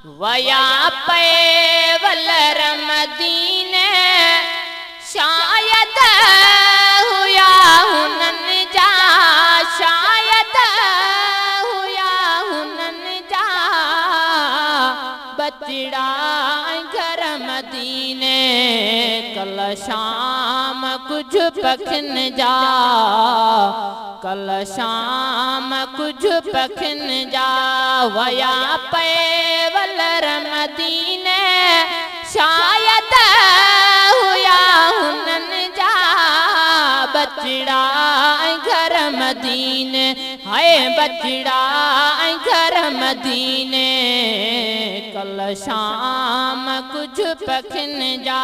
वया पैवलर मदीने शायद हुया हुनन जा, शायद हुया हुनन जा बचड़ा घर मदीने। कल शाम कुछ पखन जा, कल शाम कुछ पखन जा। वया पैवलर मदीने शायद हुया हुनन जा बचड़ा घर मदीने। हाय बचड़ा घर मदीने कल शाम कुछ पखन जा।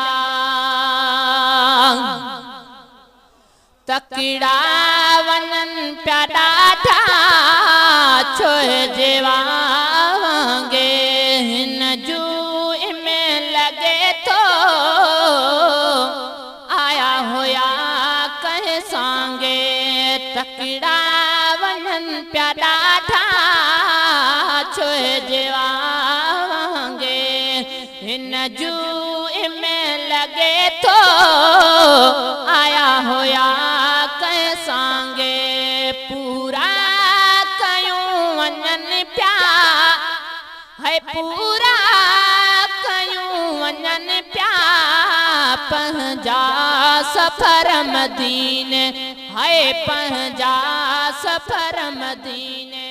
तकड़ा वनन प्या ॾाढा छोह जेवा वांगे हिन जूं में लगे तो आया होया कह सांगे। तकड़ा वनन प्या ॾाढा छोह जेवा वांगे हिन जूं में लगे तो आया होया सांगे। पूरा कयूं वञन प्या है, पूरा कयूं वञन प्या पंहिंजा सफ़र मदीने। है पंहिंजा सफ़र मदीने।